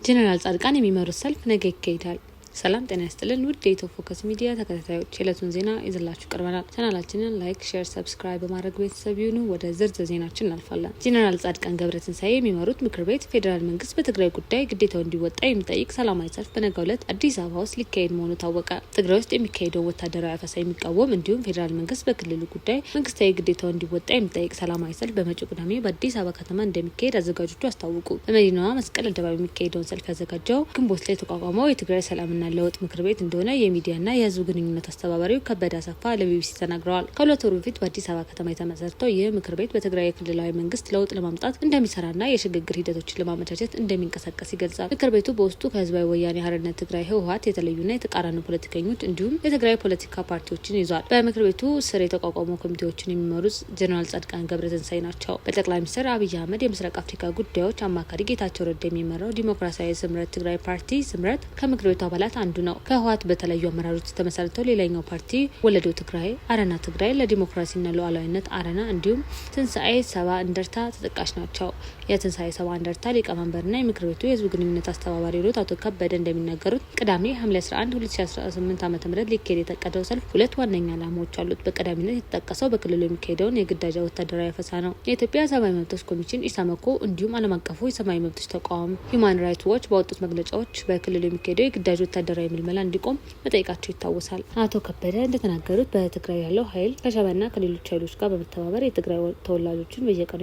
ጀነራል ጻድቃን የሚመሩት ሰልፍ ነገ ይካሄዳል። ሰላም ጤና ይስጥልን ውድ የኢትዮ ፎከስ ሚዲያ ተከታታዮች የዕለቱን ዜና ይዘላችሁ ቀርበናል። ቻናላችንን ላይክ፣ ሼር፣ ሰብስክራይብ በማድረግ ቤተሰብ ይሁኑ። ወደ ዝርዝር ዜናችን እናልፋለን። ጀነራል ጻድቃን ገብረትንሳኤ የሚመሩት ምክር ቤት ፌዴራል መንግስት በትግራይ ጉዳይ ግዴታው እንዲወጣ የሚጠይቅ ሰላማዊ ሰልፍ በነገው ዕለት አዲስ አበባ ውስጥ ሊካሄድ መሆኑ ታወቀ። ትግራይ ውስጥ የሚካሄደው ወታደራዊ አፈሳ የሚቃወም እንዲሁም ፌዴራል መንግስት በክልሉ ጉዳይ መንግስታዊ ግዴታው እንዲወጣ የሚጠይቅ ሰላማዊ ሰልፍ በመጪው ቅዳሜ በአዲስ አበባ ከተማ እንደሚካሄድ አዘጋጆቹ አስታወቁ። በመዲናዋ መስቀል አደባባይ የሚካሄደውን ሰልፍ ያዘጋጀው ግንቦት ላይ የተቋቋመው የትግራይ ሰላምና ለውጥ ምክር ቤት እንደሆነ የሚዲያና የህዝብ ግንኙነት አስተባባሪው ከበደ አሰፋ ለቢቢሲ ተናግረዋል። ከሁለት ወር በፊት በአዲስ አበባ ከተማ የተመሰረተው ይህ ምክር ቤት በትግራይ የክልላዊ መንግስት ለውጥ ለማምጣት እንደሚሰራና የሽግግር ሂደቶችን ለማመቻቸት እንደሚንቀሳቀስ ይገልጻል። ምክር ቤቱ በውስጡ ከህዝባዊ ወያኔ ሓርነት ትግራይ ህወሓት የተለዩና የተቃራኒ ፖለቲከኞች እንዲሁም የትግራይ ፖለቲካ ፓርቲዎችን ይዟል። በምክር ቤቱ ስር የተቋቋሙ ኮሚቴዎችን የሚመሩት ጀነራል ጻድቃን ገብረትንሳኤ ናቸው። በጠቅላይ ሚኒስትር አብይ አህመድ የምስራቅ አፍሪካ ጉዳዮች አማካሪ ጌታቸው ረዳ የሚመራው ዲሞክራሲያዊ ስምረት ትግራይ ፓርቲ ስምረት ከምክር ቤቱ አባላት አንዱ ነው። ከህወሓት በተለያዩ አመራሮች ተመሰርተው ሌላኛው ፓርቲ ወለዶ ትግራይ፣ አረና ትግራይ ለዲሞክራሲና ሉዓላዊነት አረና እንዲሁም ትንሳኤ ሰባ እንደርታ ተጠቃሽ ናቸው። የትንሳኤ ሰባ እንደርታ ሊቀመንበርና የምክር ቤቱ የህዝብ ግንኙነት አስተባባሪ ሮት አቶ ከበደ እንደሚናገሩት ቅዳሜ ሐምሌ 11 2018 ዓ.ም ሊካሄድ የታቀደው ሰልፍ ሁለት ዋነኛ ዓላማዎች አሉት። በቀዳሚነት የተጠቀሰው በክልሉ የሚካሄደውን የግዳጅ ወታደራዊ አፈሳ ነው። የኢትዮጵያ ሰብአዊ መብቶች ኮሚሽን ኢሰመኮ እንዲሁም ዓለም አቀፉ የሰብአዊ መብቶች ተቋም ሂውማን ራይትስ ዎች ባወጡት መግለጫዎች በክልሉ የሚካሄደው የግዳጅ ወታደራዊ ምልመላ እንዲቆም መጠየቃቸው ይታወሳል። አቶ ከበደ እንደተናገሩት በትግራይ ያለው ኃይል ከሻዕቢያና ከሌሎች ኃይሎች ጋር በመተባበር የትግራይ ተወላጆችን በየቀኑ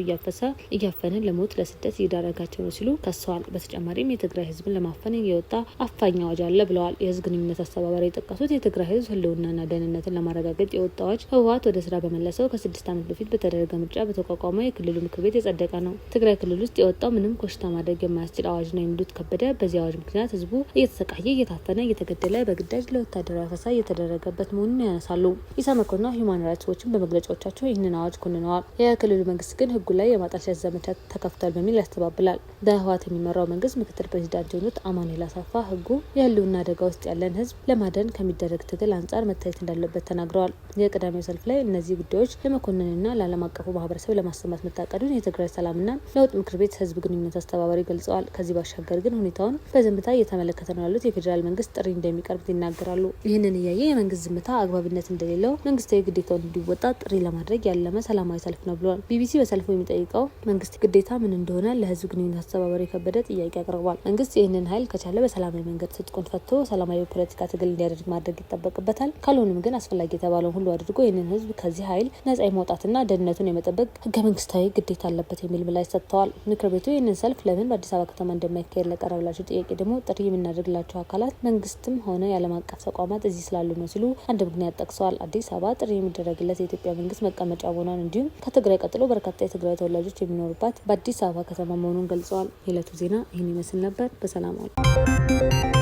እያፈነ ለሞት ለስደት እየዳረጋቸው ነው ሲሉ ከሰዋል። በተጨማሪም የትግራይ ህዝብን ለማፈን የወጣ አፋኝ አዋጅ አለ ብለዋል። የህዝብ ግንኙነት አስተባባሪ የጠቀሱት የትግራይ ህዝብ ህልውናና ደህንነትን ለማረጋገጥ የወጣ አዋጅ ህወሓት ወደ ስራ በመለሰው ከ6 ዓመት በፊት በተደረገ ምርጫ በተቋቋመ የክልሉ ምክር ቤት የጸደቀ ነው። ትግራይ ክልል ውስጥ የወጣው ምንም ኮሽታ ማድረግ የማያስችል አዋጅ ነው የሚሉት ከበደ በዚህ አዋጅ ምክንያት ህዝቡ እየተሰቃየ እየታፈነ እየተገደለ በግዳጅ ለወታደራዊ አፈሳ እየተደረገበት መሆኑን ያነሳሉ። ኢሰመኮና ሂውማን ራይትስ ዎችን በመግለጫዎቻቸው ይህንን አዋጅ ኮንነዋል። የክልሉ መንግስት ግን ህጉ ላይ የማጣሸት ዘመቻ ተከፍቷል በሚል ያስተባብላል። በህወሓት የሚመራው መንግስት ምክትል ፕሬዚዳንት የሆኑት አማኑኤል አሰፋ ህጉ የህልውና አደጋ ውስጥ ያለን ህዝብ ለማዳን ከሚደረግ ትግል አንጻር መታየት እንዳለበት ተናግረዋል። የቅዳሜው ሰልፍ ላይ እነዚህ ጉዳዮች ለመኮንንና ለዓለም አቀፉ ማህበረሰብ ለማሰማት መታቀዱን የትግራይ ሰላምና ለውጥ ምክር ቤት ህዝብ ግንኙነት አስተባባሪ ገልጸዋል። ከዚህ ባሻገር ግን ሁኔታውን በዝምታ እየተመለከተ ነው ያሉት የፌዴራል መንግስት ጥሪ እንደሚቀርብ ይናገራሉ። ይህንን እያየ የመንግስት ዝምታ አግባብነት እንደሌለው መንግስታዊ ግዴታውን እንዲወጣ ጥሪ ለማድረግ ያለመ ሰላማዊ ሰልፍ ነው ብሏል። ቢቢሲ በሰልፉ የሚጠይቀው መንግስት ግዴታ ምን እንደሆነ ለህዝብ ግንኙነት አስተባባሪ ከበደ ጥያቄ አቅርቧል። መንግስት ይህንን ኃይል ከቻለ በሰላማዊ መንገድ ትጥቁን ፈቶ ሰላማዊ ፖለቲካ ትግል እንዲያደርግ ማድረግ ይጠበቅበታል። ካልሆነም ግን አስፈላጊ የተባለውን ሁሉ አድርጎ ይህንን ህዝብ ከዚህ ኃይል ነጻ የማውጣትና ደህንነቱን የመጠበቅ ህገ መንግስታዊ ግዴታ አለበት የሚል ምላሽ ሰጥተዋል። ምክር ቤቱ ይህንን ሰልፍ ለምን በአዲስ አበባ ከተማ እንደማይካሄድ ለቀረበላቸው ጥያቄ ደግሞ ጥሪ የምናደርግላቸው አካላት መንግስትም ሆነ የዓለም አቀፍ ተቋማት እዚህ ስላሉ ነው ሲሉ አንድ ምክንያት ጠቅሰዋል። አዲስ አበባ ጥሪ የሚደረግለት የኢትዮጵያ መንግስት መቀመጫ መሆኗን እንዲሁም ከትግራይ ቀጥሎ በርካታ የትግራይ ተወላጆች የሚኖሩባት በአዲስ አበባ ከተማ መሆኑን ገልጸዋል። የዕለቱ ዜና ይህን ይመስል ነበር። በሰላም ዋሉ።